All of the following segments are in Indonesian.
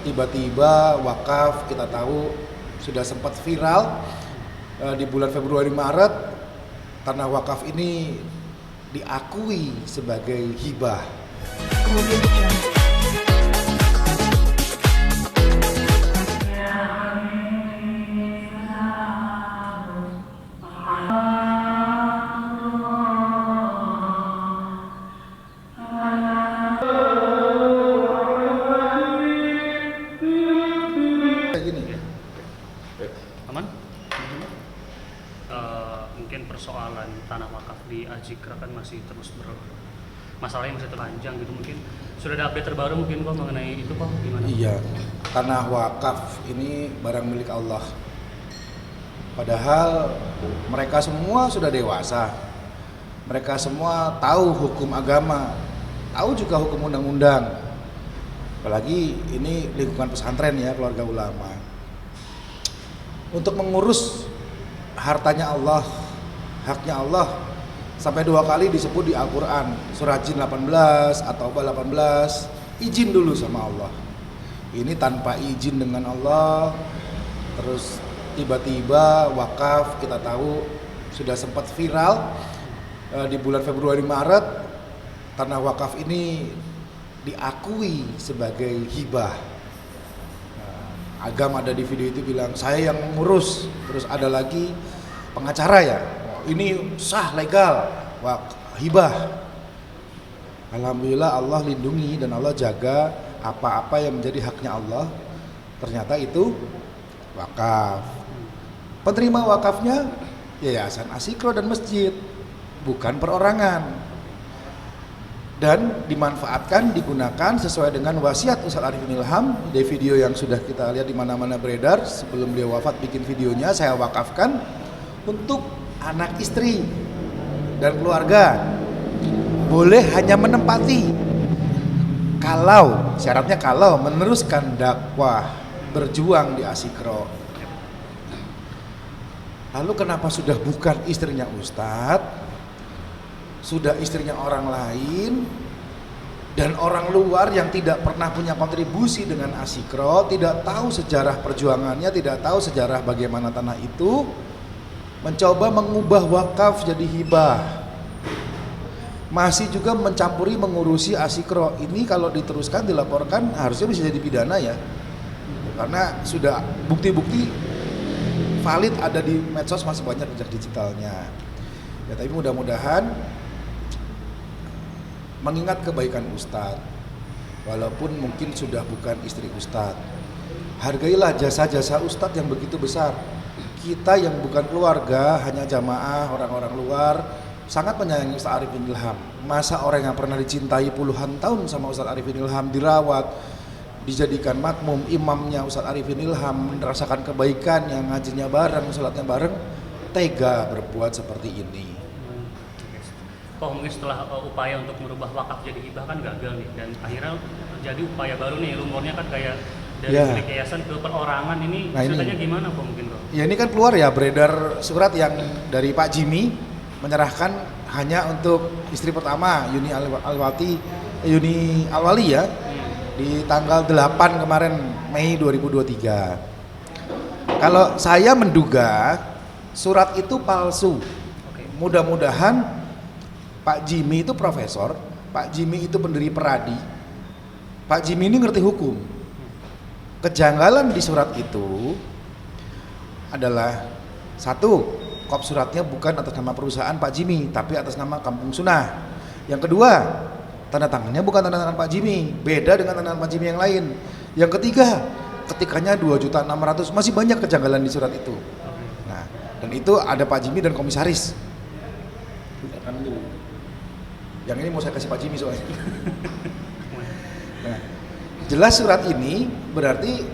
tiba-tiba wakaf kita tahu sudah sempat viral di bulan Februari Maret. Tanah wakaf ini diakui sebagai hibah. Kemudian dijual. Kayak gini. Aman? Mungkin persoalan tanah wakaf di Azikra kan masih terus masalahnya masih terpanjang gitu. Mungkin sudah ada update terbaru mungkin kok mengenai itu kok gimana? Iya, tanah wakaf ini barang milik Allah. Padahal mereka semua sudah dewasa. Mereka semua tahu hukum agama, tahu juga hukum undang-undang. Apalagi ini lingkungan pesantren ya, keluarga ulama. Untuk mengurus hartanya Allah, haknya Allah, sampai 2 kali disebut di Al-Quran, surah Jin 18 atau 18, izin dulu sama Allah. Ini tanpa izin dengan Allah, terus tiba-tiba wakaf kita tahu sudah sempat viral di bulan Februari Maret. Tanah wakaf ini diakui sebagai hibah. Agam ada di video itu bilang saya yang mengurus, terus ada lagi pengacara ya, ini sah legal, hibah. Alhamdulillah Allah lindungi dan Allah jaga apa-apa yang menjadi haknya Allah, ternyata itu wakaf. Penerima wakafnya Yayasan Asikro dan masjid, bukan perorangan. Dan dimanfaatkan, digunakan sesuai dengan wasiat Ustaz Arifin Ilham. Di video yang sudah kita lihat di mana-mana beredar, sebelum dia wafat bikin videonya, saya wakafkan untuk anak istri dan keluarga. Boleh hanya menempati, kalau syaratnya kalau meneruskan dakwah berjuang di Asikro. Lalu kenapa sudah bukan istrinya Ustadz, sudah istrinya orang lain, dan orang luar yang tidak pernah punya kontribusi dengan Asikro, tidak tahu sejarah perjuangannya, tidak tahu sejarah bagaimana tanah itu, mencoba mengubah wakaf jadi hibah, masih juga mencampuri mengurusi Asikro. Ini kalau diteruskan, dilaporkan, harusnya bisa jadi pidana ya, karena sudah bukti-bukti valid ada di medsos, masih banyak jejak digitalnya ya. Tapi mudah-mudahan mengingat kebaikan Ustadz, walaupun mungkin sudah bukan istri Ustadz, hargailah jasa-jasa Ustadz yang begitu besar. Kita yang bukan keluarga, hanya jamaah, orang-orang luar, sangat menyayangi Ustadz Arifin Ilham. Masa orang yang pernah dicintai puluhan tahun sama Ustadz Arifin Ilham, dirawat, dijadikan makmum, imamnya Ustadz Arifin Ilham, merasakan kebaikan, yang ngajinya bareng, sholatnya bareng, tega berbuat seperti ini. Kok mungkin setelah upaya untuk merubah wakaf jadi hibah kan gagal nih, dan akhirnya terjadi upaya baru nih, rumornya kan kayak dari milik yayasan ke perorangan. Ini ceritanya gimana kok mungkin kok? Ya ini kan keluar ya, beredar surat yang dari Pak Jimmy menyerahkan hanya untuk istri pertama Yuni Alwali ya, di tanggal 8 kemarin Mei 2023. Kalau saya menduga surat itu palsu. Mudah-mudahan Pak Jimmy itu profesor, Pak Jimmy itu pendiri Peradi, Pak Jimmy ini ngerti hukum. Kejanggalan di surat itu adalah satu, kop suratnya bukan atas nama perusahaan Pak Jimmy, tapi atas nama Kampung Sunnah. Yang kedua, tanda tangannya bukan tanda tangan Pak Jimmy, beda dengan tanda tangan Pak Jimmy yang lain. Yang ketiga, ketikanya 2.600.000, masih banyak kejanggalan di surat itu. Nah, dan itu ada Pak Jimmy dan komisaris. Yang ini mau saya kasih Pak Jimmy soalnya. Nah, jelas surat ini berarti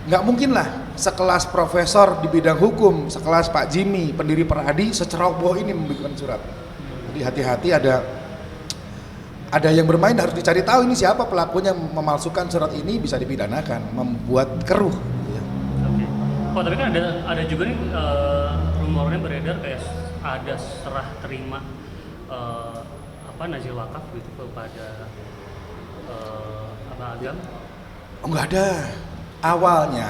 nggak mungkin lah sekelas profesor di bidang hukum, sekelas Pak Jimmy pendiri Peradi, seceroboh ini membuat surat. Jadi hati-hati, ada yang bermain, harus dicari tahu ini siapa pelakunya. Memalsukan surat ini bisa dipidanakan, membuat keruh. Ya. Oke. Oh tapi kan ada juga nih rumornya beredar kayak ada serah terima nazil wakaf gitu kepada Abah Agam. Oh, nggak ada. Awalnya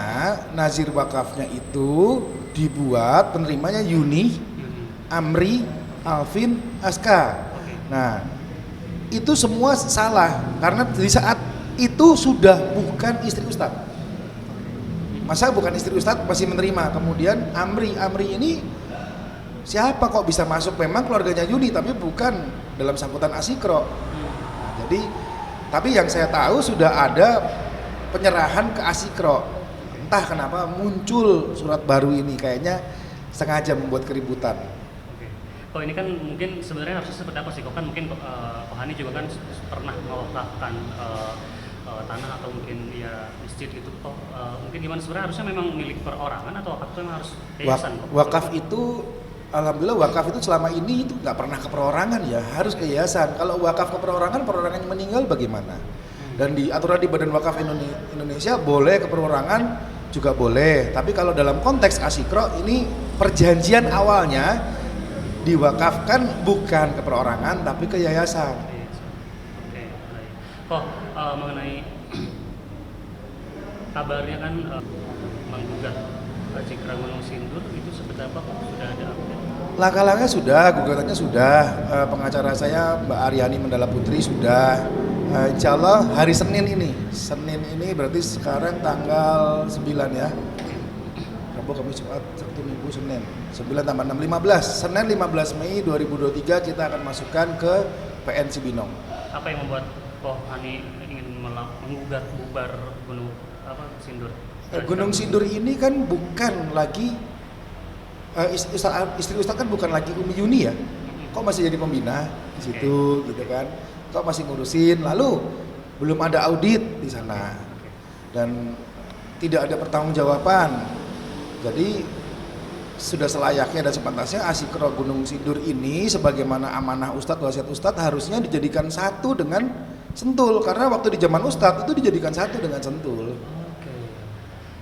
nazir wakafnya itu dibuat penerimanya Yuni, Amri, Alvin, Aska. Nah, itu semua salah karena di saat itu sudah bukan istri Ustadz. Masa bukan istri Ustadz masih menerima. Kemudian Amri ini siapa kok bisa masuk? Memang keluarganya Yuni tapi bukan dalam sangkutan asikro. Nah, jadi tapi yang saya tahu sudah ada penyerahan ke asikro. Entah kenapa muncul surat baru ini, kayaknya sengaja membuat keributan. Oke. Oh ini kan mungkin sebenarnya harusnya seperti apa sih? Kok kan mungkin Pak Hani juga kan pernah mewakafkan tanah atau mungkin ya masjid gitu. Mungkin gimana sebenarnya harusnya memang milik perorangan atau wakaf itu memang harus yayasan? Wakaf itu alhamdulillah wakaf itu selama ini itu nggak pernah ke perorangan ya, harus ke yayasan. Kalau wakaf ke perorangan, perorangan yang meninggal bagaimana? Dan di aturan di Badan Wakaf Indonesia boleh ke perorangan juga boleh. Tapi kalau dalam konteks asikro ini perjanjian awalnya diwakafkan bukan ke perorangan tapi ke yayasan. Oke, baik. Kok mengenai kabarnya kan menggugat Azikra Gunung Sindur itu seperti apa kok? Sudah ada update? Langkah-langkah sudah, gugatannya sudah. Pengacara saya Mbak Aryani Mandala Putri sudah. Insya Allah hari Senin ini berarti sekarang tanggal 9 ya. Rabu, Kamis, Jumat, Sabtu, Minggu, Senin. 9 tambah 6, 15. Senin 15 Mei 2023 kita akan masukkan ke PN Cibinong. Apa yang membuat Koh Hani ingin menggugat bubar Gunung Sindur? Gunung Sindur ini kan bukan lagi istri Ustadz kan bukan lagi Umi Yuni ya. Kok masih jadi pembina di situ gitu kan? Kok masih ngurusin, lalu belum ada audit di sana dan tidak ada pertanggungjawaban. Jadi sudah selayaknya dan sepantasnya asikro Gunung Sindur ini sebagaimana amanah Ustadz, wasiat Ustadz harusnya dijadikan satu dengan Sentul, karena waktu di zaman Ustadz itu dijadikan satu dengan Sentul. Oke.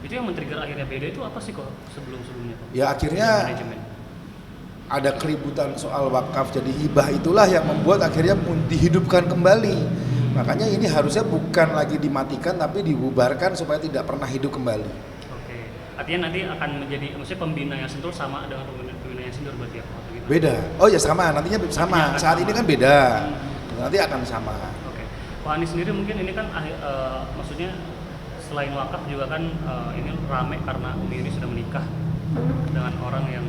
Itu yang men-trigger akhirnya beda itu apa sih kok sebelum-sebelumnya? Ya akhirnya ada keributan soal wakaf jadi hibah, itulah yang membuat akhirnya dihidupkan kembali. Makanya ini harusnya bukan lagi dimatikan tapi dibubarkan supaya tidak pernah hidup kembali. Oke. Artinya nanti akan menjadi, maksudnya pembina yang Sentul sama dengan pembina yang Sindur berarti ya? Beda. Oh ya sama, nantinya sama. Saat ini kan beda. Nanti akan sama. Oke. Pak Hani sendiri mungkin ini kan maksudnya selain wakaf juga kan ini rame karena Umi ini sudah menikah dengan orang yang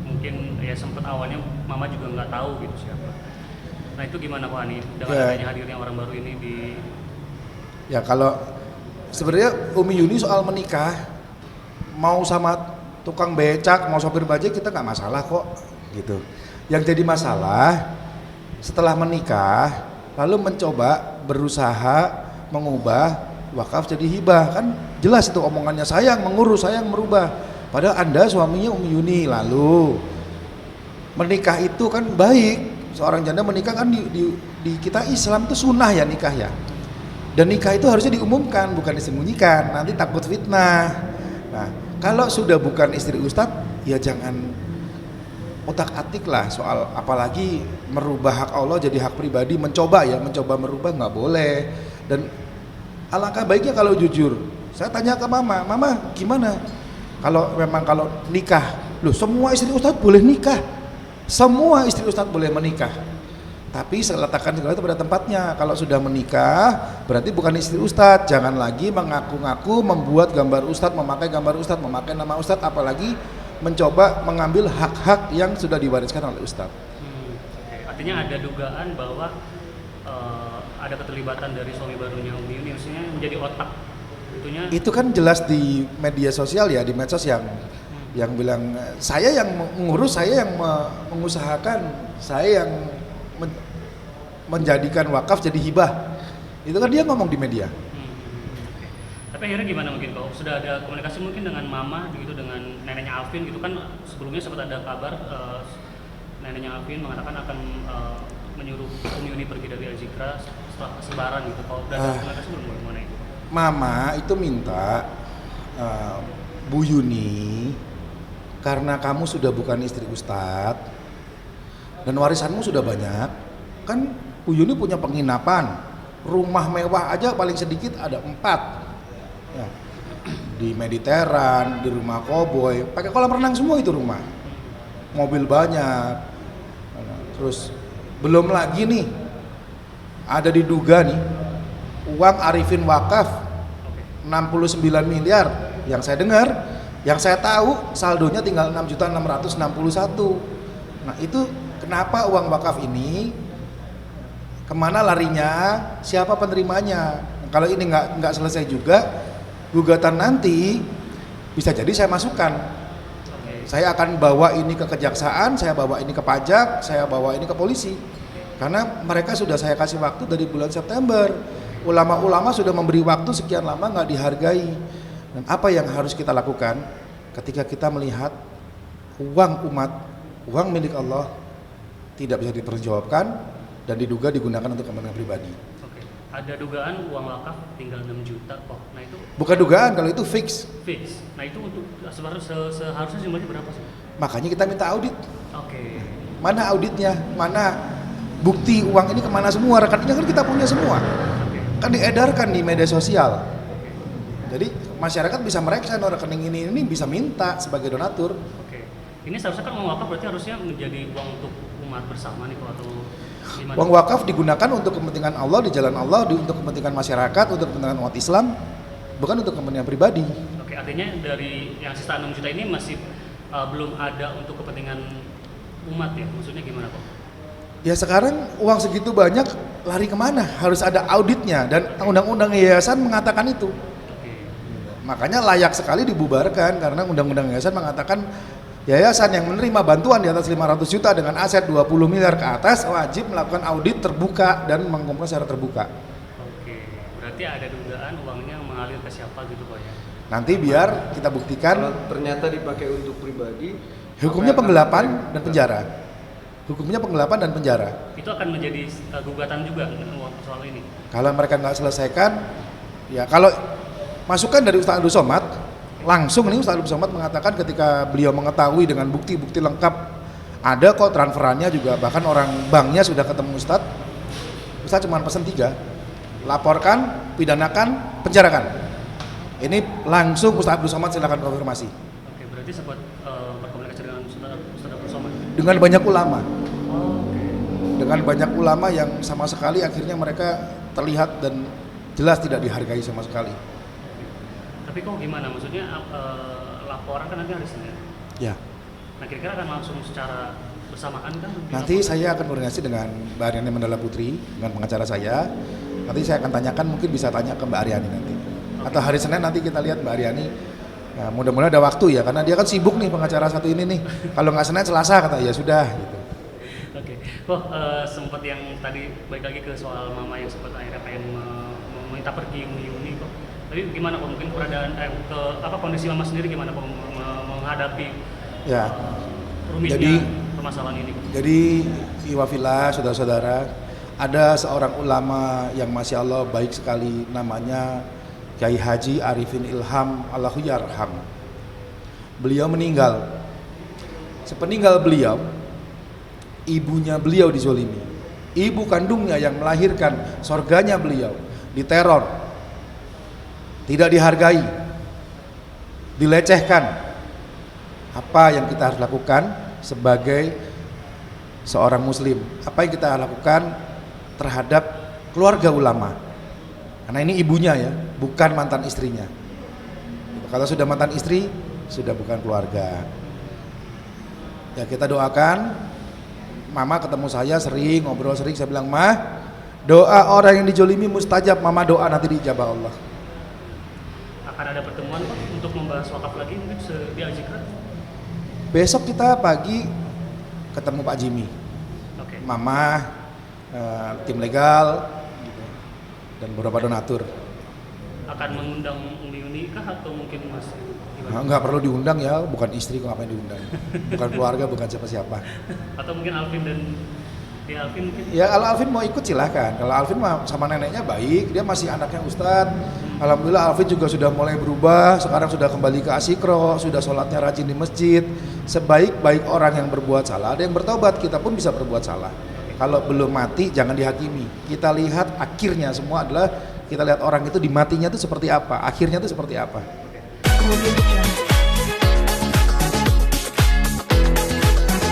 mungkin ya sempat awalnya mama juga nggak tahu gitu siapa. Nah itu gimana Pak Hani dengan adanya hadirnya orang baru ini di? Ya kalau sebenarnya Umi Yuni soal menikah mau sama tukang becak mau sopir bajai kita nggak masalah kok gitu. Yang jadi masalah setelah menikah lalu mencoba berusaha mengubah wakaf jadi hibah, kan jelas itu omongannya saya yang mengurus, saya yang merubah. Padahal Anda suaminya Umi Yuni, lalu menikah itu kan baik, seorang janda menikah kan di kita Islam itu sunnah ya nikah ya. Dan nikah itu harusnya diumumkan bukan disembunyikan, nanti takut fitnah. Nah kalau sudah bukan istri Ustadz ya jangan otak-atik lah soal apalagi merubah hak Allah jadi hak pribadi, mencoba merubah nggak boleh. Dan alangkah baiknya kalau jujur, saya tanya ke mama gimana? Kalau memang kalau nikah, loh semua istri Ustadz boleh nikah, semua istri Ustadz boleh menikah. Tapi saya letakkan segala itu pada tempatnya. Kalau sudah menikah, berarti bukan istri Ustadz. Jangan lagi mengaku-ngaku membuat gambar Ustadz, memakai gambar Ustadz, memakai nama Ustadz, apalagi mencoba mengambil hak-hak yang sudah diwariskan oleh Ustadz. Okay. Artinya ada dugaan bahwa ada keterlibatan dari suami barunya Umi Yuni, maksudnya menjadi otak. Itu kan jelas di media sosial ya, di medsos yang bilang saya yang mengurus, saya yang mengusahakan, saya yang menjadikan wakaf jadi hibah. Itu kan dia ngomong di media. Okay. Tapi akhirnya gimana mungkin kok? Sudah ada komunikasi mungkin dengan mama gitu, dengan neneknya Alvin gitu kan sebelumnya sempat ada kabar neneknya Alvin mengatakan akan menyuruh Umi Yuni pergi dari Azikra setelah Lebaran gitu. Kalau udah ada komunikasi belum gimana itu? Mama itu minta Bu Yuni, karena kamu sudah bukan istri Ustadz dan warisanmu sudah banyak, kan Bu Yuni punya penginapan, rumah mewah aja paling sedikit ada 4, Ya. Di Mediteran, di rumah koboi, pakai kolam renang semua itu rumah. Mobil banyak. Terus belum lagi nih ada diduga nih uang Arifin Wakaf 69 miliar yang saya dengar, yang saya tahu saldonya tinggal 6.661. Nah, itu kenapa uang wakaf ini kemana larinya, siapa penerimanya? Kalau ini nggak selesai juga, gugatan nanti bisa jadi saya masukkan. Saya akan bawa ini ke kejaksaan, saya bawa ini ke pajak, saya bawa ini ke polisi. Karena mereka sudah saya kasih waktu dari bulan September. Ulama-ulama sudah memberi waktu sekian lama nggak dihargai. Dan apa yang harus kita lakukan ketika kita melihat uang umat, uang milik Allah tidak bisa dipertanggungjawabkan dan diduga digunakan untuk kepentingan pribadi. Ada dugaan uang wakaf tinggal 6 juta kok. Nah itu bukan dugaan, kalau itu fix. Fix. Nah itu untuk seharusnya jumlahnya berapa sih? Makanya kita minta audit. Oke. Mana auditnya? Mana bukti uang ini kemana semua? Rekeningnya kan kita punya semua. Kan diedarkan di media sosial. Jadi masyarakat bisa mereksa rekening ini bisa minta sebagai donatur. Oke. Ini seharusnya kan uang wakaf berarti harusnya menjadi uang untuk umat bersama nih kok, atau gimana? Uang wakaf digunakan untuk kepentingan Allah di jalan Allah, untuk kepentingan masyarakat, untuk kepentingan umat Islam, bukan untuk kepentingan pribadi. Oke, artinya dari yang sisa 6 juta ini masih belum ada untuk kepentingan umat ya? Maksudnya gimana kok? Ya sekarang uang segitu banyak lari kemana? Harus ada auditnya dan undang-undang yayasan mengatakan itu. Makanya layak sekali dibubarkan karena undang-undang yayasan mengatakan yayasan yang menerima bantuan di atas 500 juta dengan aset 20 miliar ke atas wajib melakukan audit terbuka dan mengumumkan secara terbuka. Oke, berarti ada dugaan uangnya mengalir ke siapa gitu Pak ya? Nanti biar kita buktikan. Kalau ternyata dipakai untuk pribadi, hukumnya penggelapan dan penjara. Hukumnya penggelapan dan penjara. Itu akan menjadi gugatan juga soal ini? Kalau mereka nggak selesaikan, ya kalau masukan dari Ustaz Abdul Somad, langsung nih Ustaz Abdul Somad mengatakan ketika beliau mengetahui dengan bukti-bukti lengkap, ada kok transferannya juga, bahkan orang banknya sudah ketemu Ustaz cuma pesan 3, laporkan, pidanakan, penjarakan. Ini langsung Ustaz Abdul Somad silakan konfirmasi. Oke, berarti sempat berkomunikasi dengan Ustaz Abdul Somad? Dengan banyak ulama. Oke. Dengan banyak ulama yang sama sekali akhirnya mereka terlihat dan jelas tidak dihargai sama sekali. Tapi kok gimana? Maksudnya laporan kan nanti hari Senin. Ya. Nah kira-kira akan langsung secara bersamaan kan? Nanti saya akan koordinasi dengan Mbak Aryani Mandala Putri, dengan pengacara saya. Nanti saya akan tanyakan, mungkin bisa tanya ke Mbak Aryani nanti. Atau hari Senin nanti kita lihat Mbak Aryani. Nah, mudah-mudahan ada waktu ya, karena dia kan sibuk nih pengacara satu ini nih. Kalau nggak Senin Selasa kata ya sudah. Gitu. Oke. Sempat yang tadi balik lagi ke soal mama yang sempat akhirnya pengen meminta pergi Uni kok. Tapi gimana kok mungkin keberadaan kondisi mama sendiri gimana kok menghadapi ya. Rumitnya permasalahan ini? Jadi iwafillah saudara-saudara, ada seorang ulama yang masya Allah baik sekali, namanya Kiai Haji Arifin Ilham Allahu Yarham. Beliau meninggal. Sepeninggal beliau, ibunya beliau dizolimi. Ibu kandungnya yang melahirkan sorganya beliau diteror, tidak dihargai, dilecehkan. Apa yang kita harus lakukan sebagai seorang muslim? Apa yang kita lakukan terhadap keluarga ulama? Karena ini ibunya ya, bukan mantan istrinya. Kalau sudah mantan istri, sudah bukan keluarga. Ya kita doakan. Mama ketemu saya sering, ngobrol sering, saya bilang, "Mah, doa orang yang dijolimi mustajab, mama doa nanti diijabah Allah." Akan ada pertemuan Pak untuk membahas wakaf lagi mungkin di Al-Zikra? Besok kita pagi ketemu Pak Jimmy. Oke. Mama, tim legal, gitu. Dan beberapa donatur. Akan mengundang Uni kah atau mungkin masih gimana? Nggak perlu diundang ya, bukan istri kok ngapain diundang. Bukan keluarga, bukan siapa-siapa. Atau mungkin Alvin dan Alvin mungkin? Ya kalau Alvin mau ikut silahkan. Kalau Alvin sama neneknya baik, dia masih anaknya Ustadz. Alhamdulillah Alvin juga sudah mulai berubah, sekarang sudah kembali ke asikro, sudah sholatnya rajin di masjid. Sebaik-baik orang yang berbuat salah, ada yang bertobat, kita pun bisa berbuat salah. Kalau belum mati jangan dihakimi. Kita lihat akhirnya semua adalah kita lihat orang itu di matinya itu seperti apa, akhirnya itu seperti apa. Kemudian dijual.